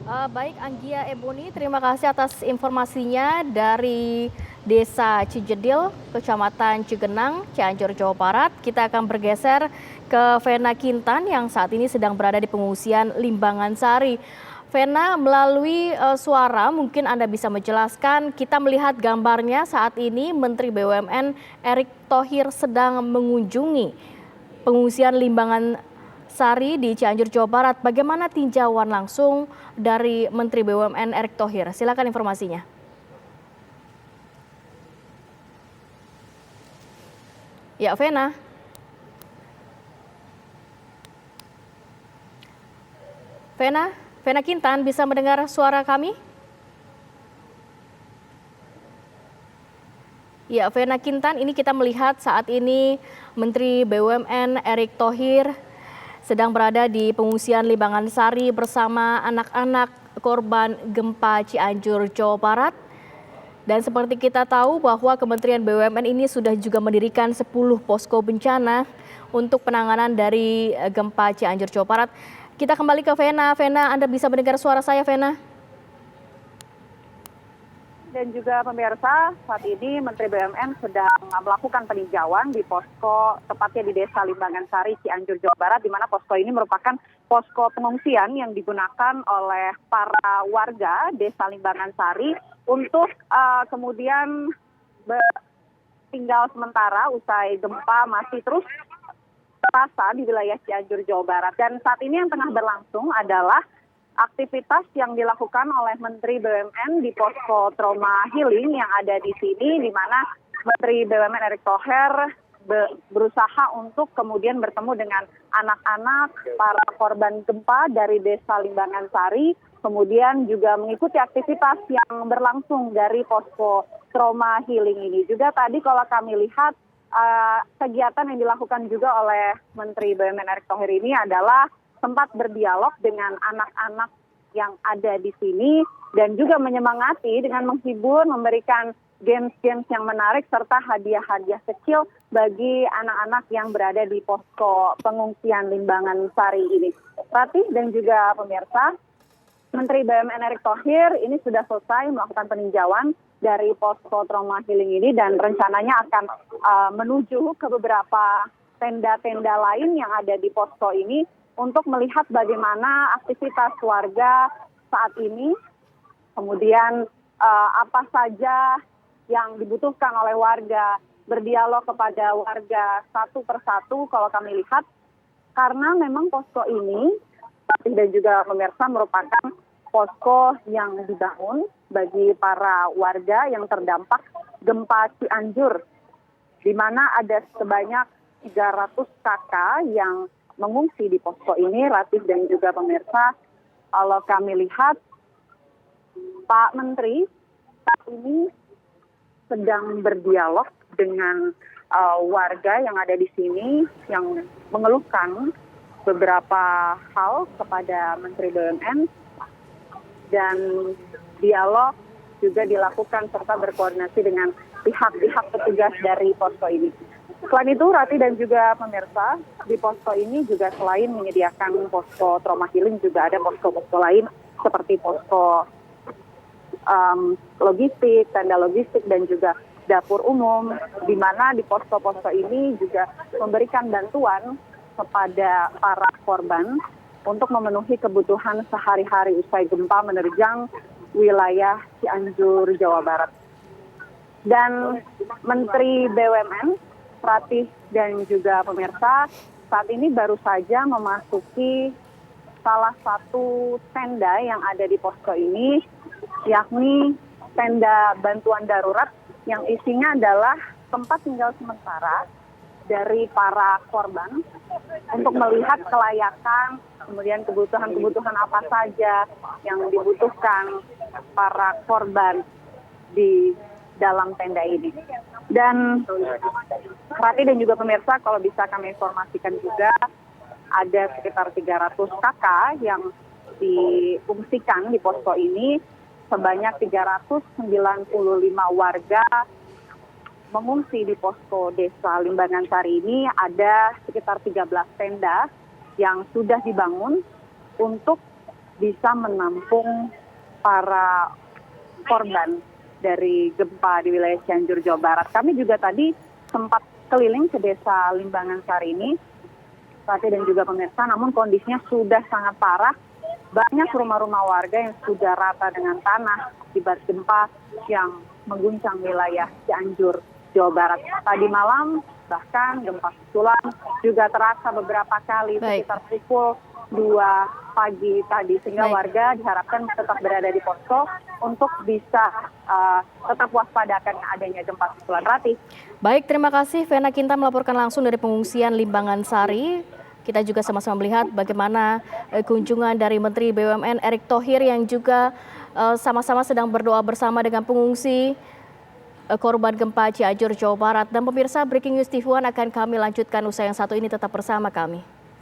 Baik Anggia Ebony, terima kasih atas informasinya dari Desa Cijedil, Kecamatan Cigenang, Cianjur, Jawa Barat. Kita akan bergeser ke Vena Kintan yang saat ini sedang berada di pengungsian Limbangan Sari. Vena, melalui suara mungkin Anda bisa menjelaskan, kita melihat gambarnya saat ini Menteri BUMN Erick Thohir sedang mengunjungi pengungsian Limbangan Sari di Cianjur, Jawa Barat. Bagaimana tinjauan langsung dari Menteri BUMN Erick Thohir? Silakan informasinya. Ya, Vena. Vena Kintan, bisa mendengar suara kami? Ya, Vena Kintan, ini kita melihat saat ini Menteri BUMN Erick Thohir sedang berada di pengungsian Limbangan Sari bersama anak-anak korban gempa Cianjur, Jawa Barat. Dan seperti kita tahu bahwa Kementerian BUMN ini sudah juga mendirikan 10 posko bencana untuk penanganan dari gempa Cianjur, Jawa Barat. Kita kembali ke Vena. Vena, Anda bisa mendengar suara saya, Vena? Dan juga pemirsa, saat ini Menteri BUMN sedang melakukan peninjauan di posko tepatnya di Desa Limbangan Sari, Cianjur, Jawa Barat, di mana posko ini merupakan posko pengungsian yang digunakan oleh para warga Desa Limbangan Sari untuk kemudian tinggal sementara usai gempa masih terus terasa di wilayah Cianjur, Jawa Barat. Dan saat ini yang tengah berlangsung adalah aktivitas yang dilakukan oleh Menteri BUMN di posko trauma healing yang ada di sini, di mana Menteri BUMN Erick Thohir berusaha untuk kemudian bertemu dengan anak-anak para korban gempa dari Desa Limbangan Sari, kemudian juga mengikuti aktivitas yang berlangsung dari posko trauma healing ini. Juga tadi kalau kami lihat kegiatan yang dilakukan juga oleh Menteri BUMN Erick Thohir ini adalah sempat berdialog dengan anak-anak yang ada di sini dan juga menyemangati dengan menghibur, memberikan games-games yang menarik serta hadiah-hadiah kecil bagi anak-anak yang berada di posko pengungsian Limbangan Sari ini. Ratih dan juga pemirsa, Menteri BUMN Erick Thohir ini sudah selesai melakukan peninjauan dari posko trauma healing ini dan rencananya akan menuju ke beberapa tenda-tenda lain yang ada di posko ini untuk melihat bagaimana aktivitas warga saat ini, kemudian apa saja yang dibutuhkan oleh warga, berdialog kepada warga satu persatu kalau kami lihat, karena memang posko ini, dan juga pemirsa, merupakan posko yang dibangun bagi para warga yang terdampak gempa Cianjur, di mana ada sebanyak 300 kakak yang mengungsi di posko ini. Ratih dan juga pemirsa, kalau kami lihat Pak Menteri saat ini sedang berdialog dengan warga yang ada di sini yang mengeluhkan beberapa hal kepada Menteri BUMN, dan dialog juga dilakukan serta berkoordinasi dengan pihak-pihak petugas dari posko ini. Selain itu, Rati dan juga pemirsa, di posko ini juga selain menyediakan posko trauma healing, juga ada posko-posko lain seperti posko logistik, tenda logistik, dan juga dapur umum, di mana di posko-posko ini juga memberikan bantuan kepada para korban untuk memenuhi kebutuhan sehari-hari usai gempa menerjang wilayah Cianjur, Jawa Barat. Dan Menteri BUMN Ratih dan juga pemirsa, saat ini baru saja memasuki salah satu tenda yang ada di posko ini, yakni tenda bantuan darurat yang isinya adalah tempat tinggal sementara dari para korban untuk melihat kelayakan, kemudian kebutuhan-kebutuhan apa saja yang dibutuhkan para korban di dalam tenda ini. Dan Rati dan juga pemirsa, kalau bisa kami informasikan juga ada sekitar 300 kakak yang diungsikan di posko ini. Sebanyak 395 warga mengungsi di posko Desa Limbangan Sari ini. Ada sekitar 13 tenda yang sudah dibangun untuk bisa menampung para korban dari gempa di wilayah Cianjur, Jawa Barat. Kami juga tadi sempat keliling ke desa Limbangan Sari ini, Fatih dan juga pemirsa, namun kondisinya sudah sangat parah. Banyak rumah-rumah warga yang sudah rata dengan tanah akibat gempa yang mengguncang wilayah Cianjur, Jawa Barat. Tadi malam bahkan gempa susulan juga terasa beberapa kali sekitar pukul 2 pagi tadi, sehingga warga diharapkan tetap berada di posko untuk bisa tetap waspada akan adanya gempa susulan. Ratih. Baik, terima kasih Vena Kinta melaporkan langsung dari pengungsian Limbangan Sari. Kita juga sama-sama melihat bagaimana kunjungan dari Menteri BUMN Erick Thohir yang juga sama-sama sedang berdoa bersama dengan pengungsi korban gempa Cianjur, Jawa Barat. Dan pemirsa, Breaking News TV One akan kami lanjutkan usai yang satu ini, tetap bersama kami.